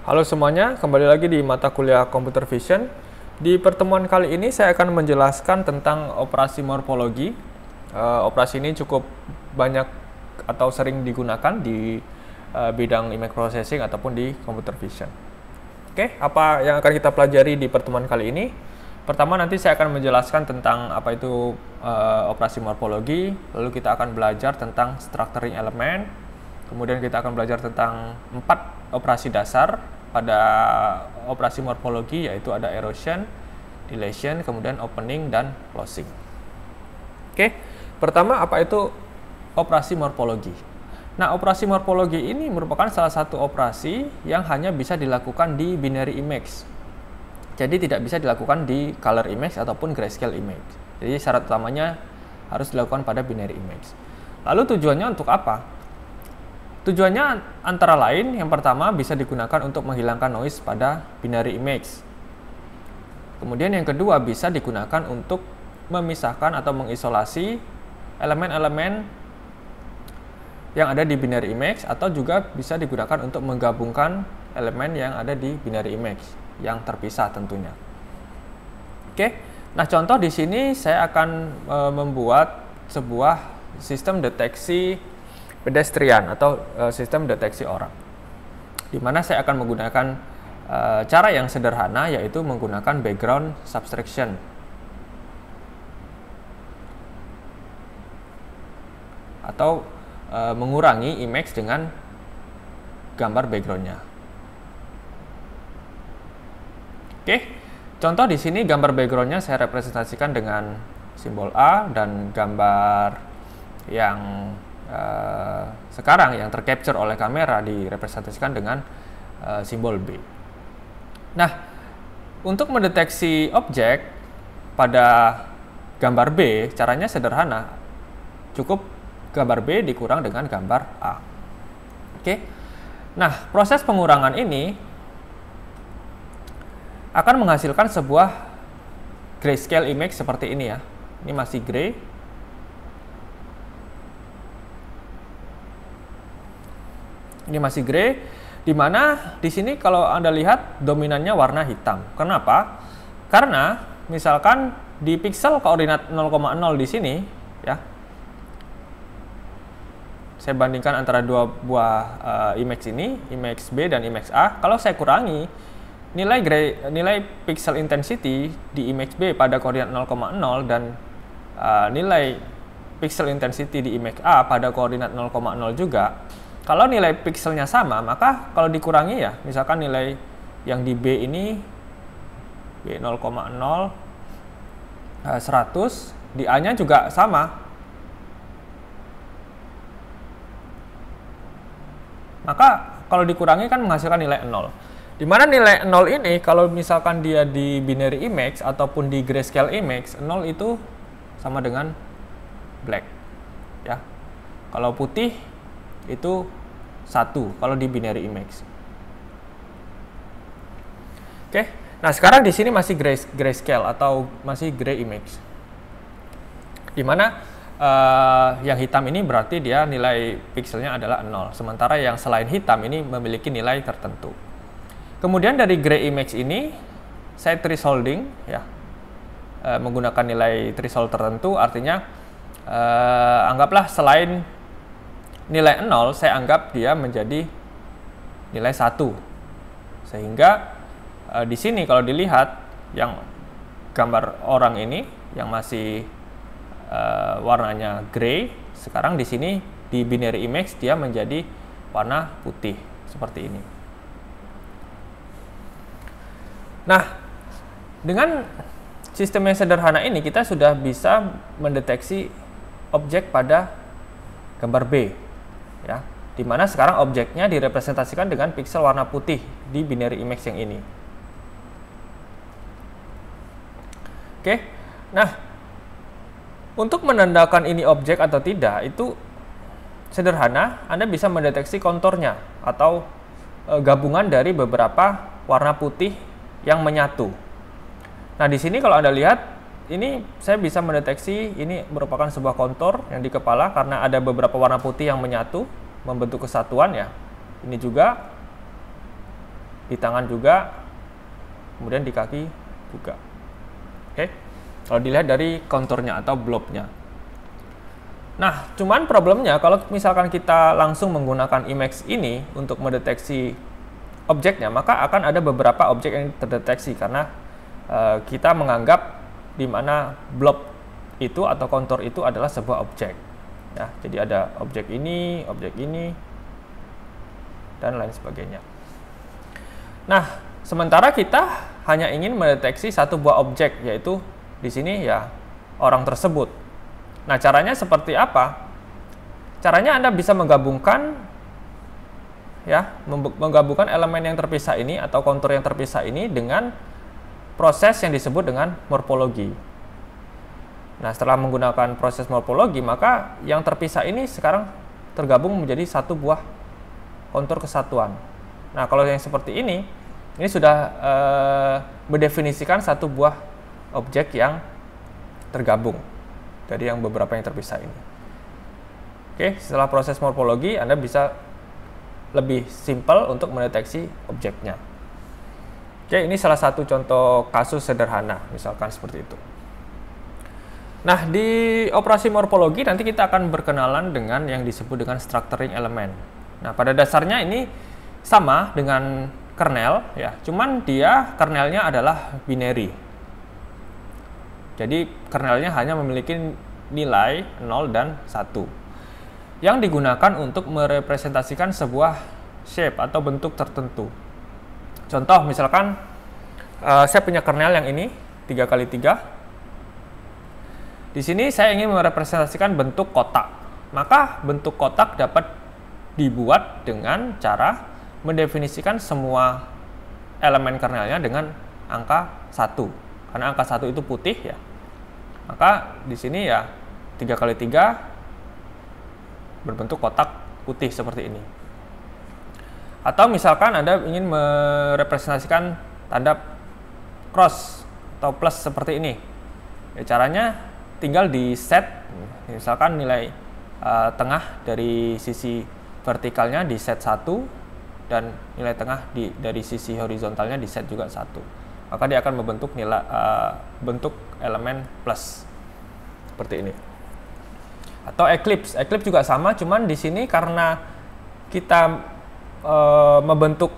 Halo semuanya, kembali lagi di mata kuliah Computer Vision. Di pertemuan kali ini saya akan menjelaskan tentang operasi morfologi. Operasi ini cukup banyak atau sering digunakan di bidang image processing ataupun di computer vision. Oke, apa yang akan kita pelajari di pertemuan kali ini? Pertama, nanti saya akan menjelaskan tentang apa itu operasi morfologi, lalu kita akan belajar tentang structuring elemen, kemudian kita akan belajar tentang 4 operasi dasar pada operasi morfologi, yaitu ada erosion, dilation, kemudian opening, dan closing. Oke, pertama apa itu operasi morfologi? Nah, operasi morfologi ini merupakan salah satu operasi yang hanya bisa dilakukan di binary image. Jadi tidak bisa dilakukan di color image ataupun grayscale image. Jadi syarat utamanya harus dilakukan pada binary image. Lalu tujuannya untuk apa? Tujuannya antara lain, yang pertama bisa digunakan untuk menghilangkan noise pada binary image. Kemudian yang kedua bisa digunakan untuk memisahkan atau mengisolasi elemen-elemen yang ada di binary image, atau juga bisa digunakan untuk menggabungkan elemen yang ada di binary image yang terpisah tentunya. Oke, nah contoh di sini saya akan membuat sebuah sistem deteksi pedestrian atau sistem deteksi orang, di mana saya akan menggunakan cara yang sederhana, yaitu menggunakan background subtraction atau mengurangi image dengan gambar backgroundnya. Oke, contoh di sini gambar backgroundnya saya representasikan dengan simbol A, dan gambar yang sekarang yang tercapture oleh kamera direpresentasikan dengan simbol B. Nah, untuk mendeteksi objek pada gambar B, caranya sederhana. Cukup gambar B dikurang dengan gambar A. Oke. Nah, proses pengurangan ini akan menghasilkan sebuah grayscale image seperti ini ya. Ini masih gray. Ini masih gray, di mana di sini kalau Anda lihat dominannya warna hitam. Kenapa? Karena misalkan di pixel koordinat 0,0 di sini ya. Saya bandingkan antara dua buah image ini, image B dan image A. Kalau saya kurangi nilai pixel intensity di image B pada koordinat 0,0 dan nilai pixel intensity di image A pada koordinat 0,0 juga. Kalau nilai pixelnya sama, maka kalau dikurangi ya, misalkan nilai yang di B ini B 0,0 100, di A-nya juga sama. Maka kalau dikurangi kan menghasilkan nilai 0. Di mana nilai 0 ini kalau misalkan dia di binary image ataupun di grayscale image, 0 itu sama dengan black. Ya. Kalau putih itu 1 kalau di binary image. Oke. Nah, sekarang di sini masih grayscale atau masih gray image. Di mana yang hitam ini berarti dia nilai pixelnya adalah 0, sementara yang selain hitam ini memiliki nilai tertentu. Kemudian dari gray image ini saya thresholding ya. Menggunakan nilai threshold tertentu, artinya anggaplah selain nilai 0, saya anggap dia menjadi nilai 1. Sehingga di sini kalau dilihat yang gambar orang ini yang masih warnanya gray, sekarang di sini di binary image dia menjadi warna putih seperti ini. Nah, dengan sistem yang sederhana ini kita sudah bisa mendeteksi objek pada gambar B. Ya, dimana sekarang objeknya direpresentasikan dengan pixel warna putih di binary image yang ini. Oke, nah untuk menandakan ini objek atau tidak itu sederhana. Anda bisa mendeteksi konturnya atau gabungan dari beberapa warna putih yang menyatu. Nah, di sini kalau Anda lihat, ini saya bisa mendeteksi ini merupakan sebuah kontur yang di kepala karena ada beberapa warna putih yang menyatu membentuk kesatuan ya. Ini juga di tangan juga, kemudian di kaki juga. Oke, kalau dilihat dari konturnya atau blobnya. Nah, cuman problemnya kalau misalkan kita langsung menggunakan Emacs ini untuk mendeteksi objeknya, maka akan ada beberapa objek yang terdeteksi karena kita menganggap di mana blob itu atau kontur itu adalah sebuah objek. Ya, jadi ada objek ini, dan lain sebagainya. Nah, sementara kita hanya ingin mendeteksi satu buah objek, yaitu di sini ya orang tersebut. Nah, caranya seperti apa? Caranya Anda bisa menggabungkan elemen yang terpisah ini atau kontur yang terpisah ini dengan proses yang disebut dengan morfologi. Nah, setelah menggunakan proses morfologi, maka yang terpisah ini sekarang tergabung menjadi satu buah kontur kesatuan. Nah, kalau yang seperti ini sudah mendefinisikan satu buah objek yang tergabung dari yang beberapa yang terpisah ini. Oke, setelah proses morfologi, Anda bisa lebih simpel untuk mendeteksi objeknya. Oke, ini salah satu contoh kasus sederhana, misalkan seperti itu. Nah, di operasi morfologi nanti kita akan berkenalan dengan yang disebut dengan structuring elemen. Nah, pada dasarnya ini sama dengan kernel, ya, cuman dia kernelnya adalah binary. Jadi kernelnya hanya memiliki nilai 0 dan 1 yang digunakan untuk merepresentasikan sebuah shape atau bentuk tertentu. Contoh misalkan saya punya kernel yang ini 3x3. Di sini saya ingin merepresentasikan bentuk kotak. Maka bentuk kotak dapat dibuat dengan cara mendefinisikan semua elemen kernelnya dengan angka 1. Karena angka 1 itu putih ya. Maka di sini ya 3x3 berbentuk kotak putih seperti ini. Atau misalkan Anda ingin merepresentasikan tanda cross atau plus seperti ini. Ya, caranya tinggal di set, misalkan nilai tengah dari sisi vertikalnya di set 1 dan nilai tengah dari sisi horizontalnya di set juga 1. Maka dia akan membentuk nilai bentuk elemen plus seperti ini. Atau eclipse juga sama, cuman di sini karena kita membentuk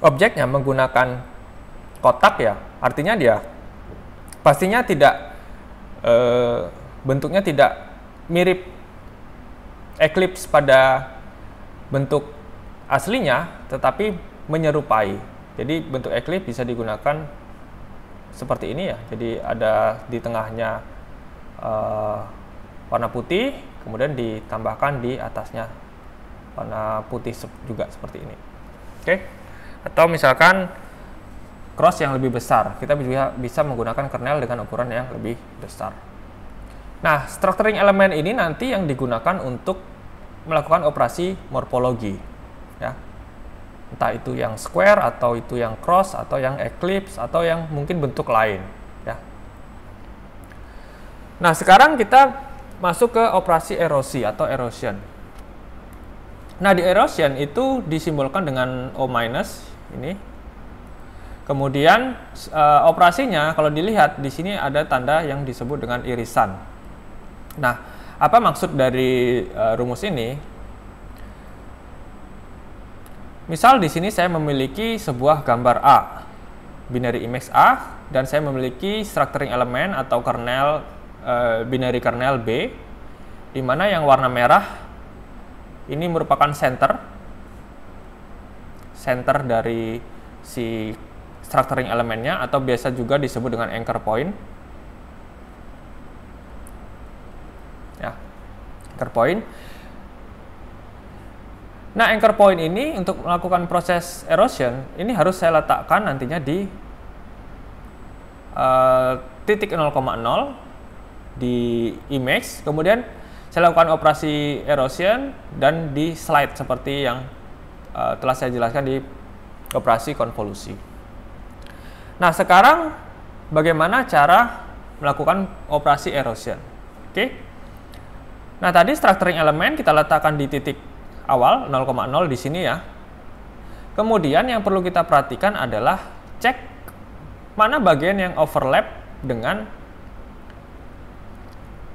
objeknya menggunakan kotak ya, artinya dia pastinya tidak bentuknya tidak mirip eclipse pada bentuk aslinya, tetapi menyerupai. Jadi bentuk eclipse bisa digunakan seperti ini ya. Jadi ada di tengahnya warna putih, kemudian ditambahkan di atasnya warna putih juga seperti ini. Oke. Atau misalkan cross yang lebih besar, kita bisa menggunakan kernel dengan ukuran yang lebih besar. Nah, structuring elemen ini nanti yang digunakan untuk melakukan operasi morfologi, ya. Entah itu yang square, atau itu yang cross, atau yang eclipse, atau yang mungkin bentuk lain, ya. Nah, sekarang kita masuk ke operasi erosi atau erosion. Nah, di erosion itu disimbolkan dengan O- ini. Kemudian operasinya kalau dilihat di sini ada tanda yang disebut dengan irisan. Nah, apa maksud dari rumus ini? Misal di sini saya memiliki sebuah gambar A, binary image A, dan saya memiliki structuring elemen atau kernel binary kernel B, di mana yang warna merah ini merupakan center dari si structuring elemennya, atau biasa juga disebut dengan anchor point. Ya, anchor point. Nah, anchor point ini untuk melakukan proses erosion ini harus saya letakkan nantinya di titik 0,0 di image, kemudian saya lakukan operasi erosion dan di slide seperti yang telah saya jelaskan di operasi konvolusi. Nah, sekarang bagaimana cara melakukan operasi erosion? Oke. Nah, tadi structuring elemen kita letakkan di titik awal 0,0 di sini ya. Kemudian yang perlu kita perhatikan adalah cek mana bagian yang overlap dengan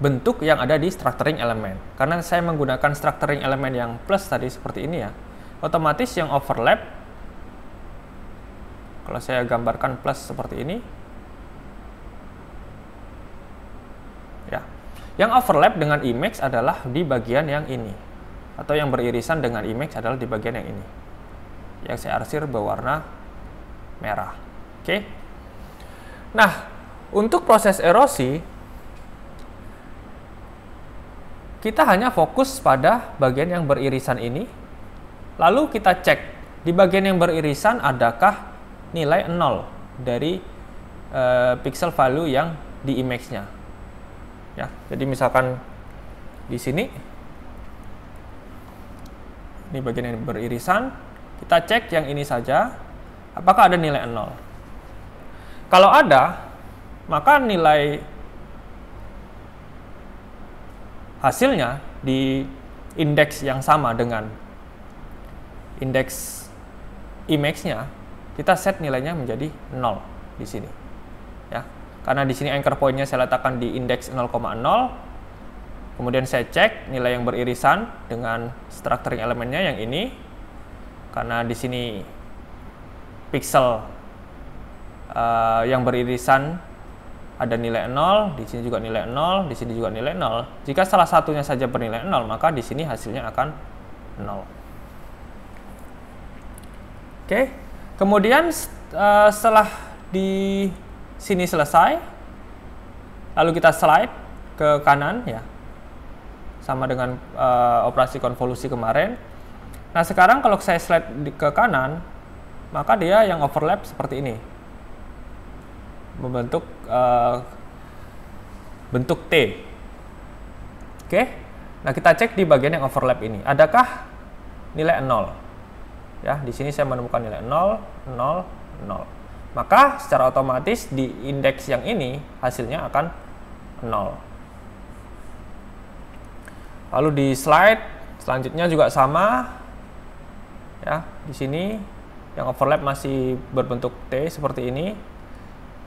bentuk yang ada di structuring elemen. Karena saya menggunakan structuring elemen yang plus tadi seperti ini ya, otomatis yang overlap, kalau saya gambarkan plus seperti ini, ya, yang overlap dengan image adalah di bagian yang ini, atau yang beririsan dengan image adalah di bagian yang ini, yang saya arsir berwarna merah. Oke. Nah, untuk proses erosi, kita hanya fokus pada bagian yang beririsan ini, lalu kita cek di bagian yang beririsan adakah nilai 0 dari pixel value yang di image-nya. Ya, jadi misalkan di sini, ini bagian yang beririsan, kita cek yang ini saja, apakah ada nilai 0. Kalau ada, maka nilai hasilnya di indeks yang sama dengan indeks image-nya, kita set nilainya menjadi 0 di sini. Ya. Karena di sini anchor point-nya saya letakkan di indeks 0,0. Kemudian saya cek nilai yang beririsan dengan structuring elemennya yang ini. Karena di sini pixel yang beririsan ada nilai 0, di sini juga nilai 0, di sini juga nilai 0. Jika salah satunya saja bernilai 0, maka di sini hasilnya akan 0. Oke. Kemudian setelah di sini selesai, lalu kita slide ke kanan ya. Sama dengan operasi konvolusi kemarin. Nah, sekarang kalau saya slide ke kanan, maka dia yang overlap seperti ini. Membentuk bentuk T. Oke. Nah, kita cek di bagian yang overlap ini. Adakah nilai 0? Ya, di sini saya menemukan nilai 0, 0, 0. Maka secara otomatis di indeks yang ini hasilnya akan 0. Lalu di slide selanjutnya juga sama. Ya, di sini yang overlap masih berbentuk T seperti ini.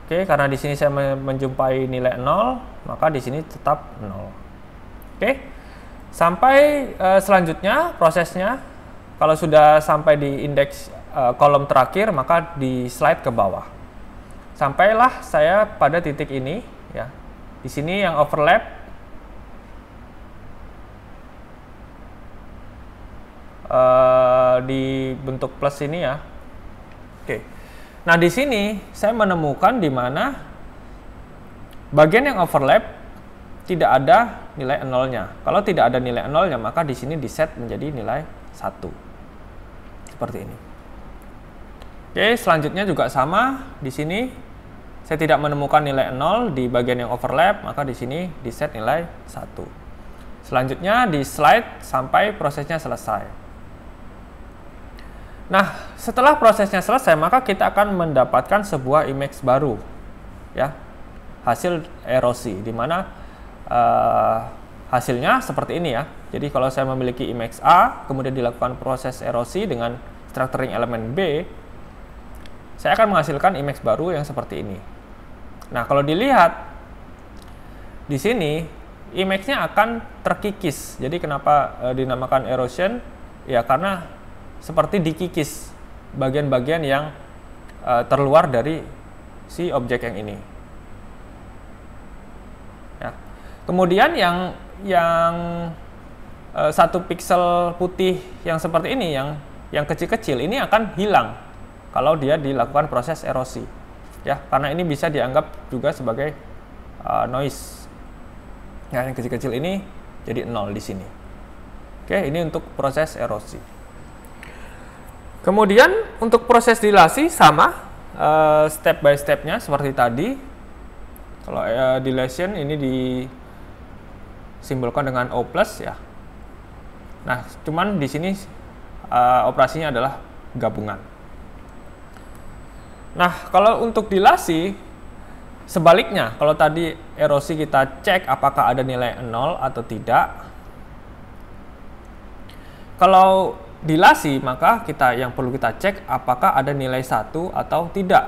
Oke, karena di sini saya menjumpai nilai 0, maka di sini tetap 0. Oke. Sampai selanjutnya prosesnya, kalau sudah sampai di indeks kolom terakhir, maka di slide ke bawah. Sampailah saya pada titik ini ya. Di sini yang overlap di bentuk plus ini ya. Oke. Nah, di sini saya menemukan di mana bagian yang overlap tidak ada nilai 0-nya. Kalau tidak ada nilai 0-nya, maka di sini di set menjadi nilai 1. Seperti ini. Oke, selanjutnya juga sama. Di sini saya tidak menemukan nilai 0 di bagian yang overlap, maka di sini di set nilai 1. Selanjutnya di slide sampai prosesnya selesai. Nah, setelah prosesnya selesai, maka kita akan mendapatkan sebuah image baru, ya, hasil erosi, di mana hasilnya seperti ini ya. Jadi kalau saya memiliki image A, kemudian dilakukan proses erosi dengan structuring elemen B, saya akan menghasilkan image baru yang seperti ini. Nah, kalau dilihat di sini, image-nya akan terkikis. Jadi kenapa dinamakan erosion? Ya, karena seperti dikikis bagian-bagian yang terluar dari si objek yang ini. Ya. Kemudian yang satu pixel putih yang seperti ini, yang kecil-kecil ini akan hilang kalau dia dilakukan proses erosi. Ya, karena ini bisa dianggap juga sebagai noise. Nah, yang kecil-kecil ini jadi 0 di sini. Oke, ini untuk proses erosi. Kemudian untuk proses dilasi sama step by stepnya seperti tadi. Kalau dilation ini disimbolkan dengan O+ ya. Nah, cuman di sini operasinya adalah gabungan. Nah, kalau untuk dilasi sebaliknya, kalau tadi erosi kita cek apakah ada nilai 0 atau tidak. Kalau dilasi, maka yang perlu kita cek apakah ada nilai 1 atau tidak.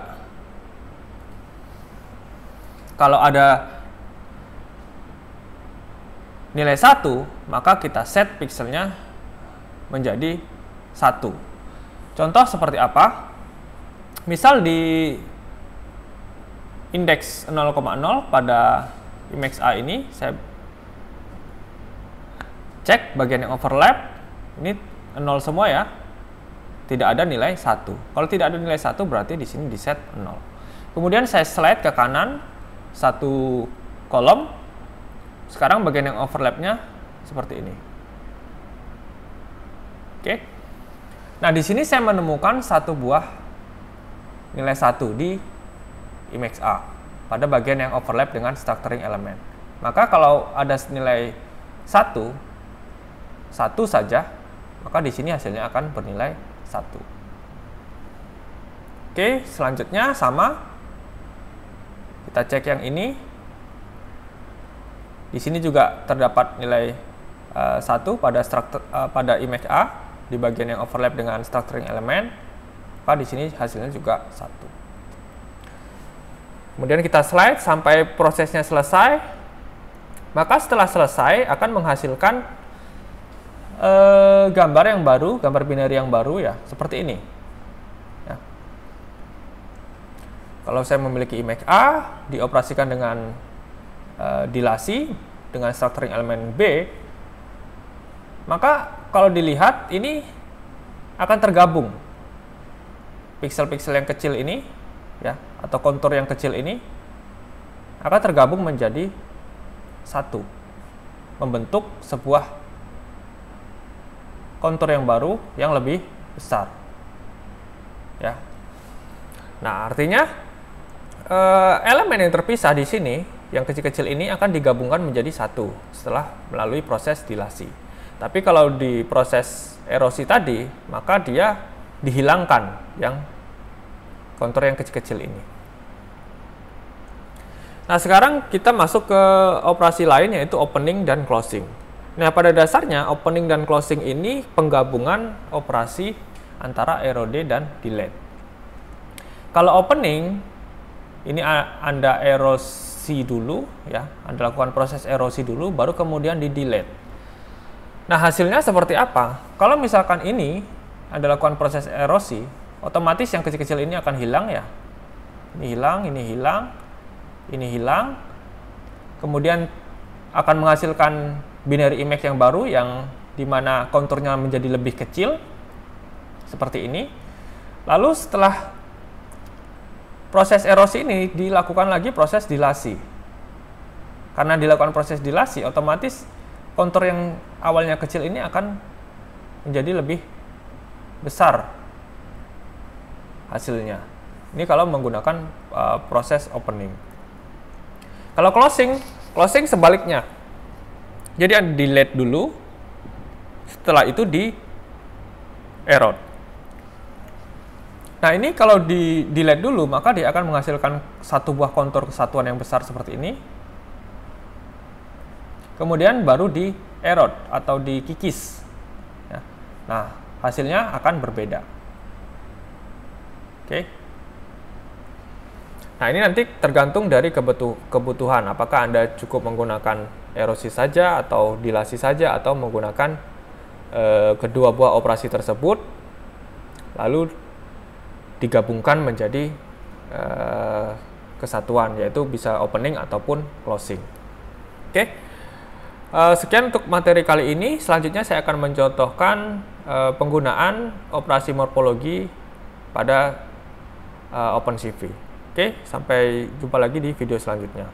Kalau ada nilai 1, maka kita set pixelnya menjadi 1. Contoh seperti apa? Misal di indeks 0,0 pada IMAX-A ini, saya cek bagian yang overlap, ini 0 semua ya, tidak ada nilai 1. Kalau tidak ada nilai 1 berarti di sini di set 0. Kemudian saya slide ke kanan satu kolom. Sekarang bagian yang overlapnya seperti ini. Oke. Nah, di sini saya menemukan satu buah nilai 1 di IMAX-A pada bagian yang overlap dengan structuring element. Maka kalau ada nilai 1 saja, maka di sini hasilnya akan bernilai 1. Oke, selanjutnya sama. Kita cek yang ini. Di sini juga terdapat nilai 1 pada IMAX-A di bagian yang overlap dengan structuring element. Maka di sini hasilnya juga 1. Kemudian kita slide sampai prosesnya selesai. Maka setelah selesai akan menghasilkan gambar yang baru, gambar binary yang baru ya, seperti ini. Ya. Kalau saya memiliki IMAX-A, dioperasikan dengan dilasi dengan structuring elemen B, maka kalau dilihat ini akan tergabung pixel-pixel yang kecil ini, ya, atau kontur yang kecil ini akan tergabung menjadi satu, membentuk sebuah kontur yang baru yang lebih besar, ya. Nah, artinya elemen yang terpisah di sini yang kecil-kecil ini akan digabungkan menjadi satu setelah melalui proses dilasi. Tapi kalau di proses erosi tadi, maka dia dihilangkan yang kontur yang kecil-kecil ini. Nah, sekarang kita masuk ke operasi lain, yaitu opening dan closing. Nah, pada dasarnya opening dan closing ini penggabungan operasi antara erode dan delete. Kalau opening, ini Anda erosi dulu, ya, Anda lakukan proses erosi dulu, baru kemudian di delete. Nah, hasilnya seperti apa? Kalau misalkan ini Anda lakukan proses erosi, otomatis yang kecil-kecil ini akan hilang ya. Ini hilang, ini hilang, ini hilang. Kemudian akan menghasilkan binary image yang baru yang dimana konturnya menjadi lebih kecil seperti ini. Lalu setelah proses erosi ini dilakukan lagi proses dilasi. Karena dilakukan proses dilasi, otomatis kontur yang awalnya kecil ini akan menjadi lebih besar hasilnya. Ini kalau menggunakan proses opening. Kalau closing sebaliknya. Jadi Anda delete dulu, setelah itu di erode. Nah, ini kalau di delete dulu, maka dia akan menghasilkan satu buah kontur kesatuan yang besar seperti ini. Kemudian baru di erode atau dikikis. Ya. Nah, hasilnya akan berbeda. Oke. Nah, ini nanti tergantung dari kebutuhan. Apakah Anda cukup menggunakan erosi saja atau dilasi saja atau menggunakan kedua buah operasi tersebut lalu digabungkan menjadi kesatuan, yaitu bisa opening ataupun closing. Oke. Sekian untuk materi kali ini. Selanjutnya saya akan mencontohkan penggunaan operasi morfologi pada OpenCV. Oke, sampai jumpa lagi di video selanjutnya.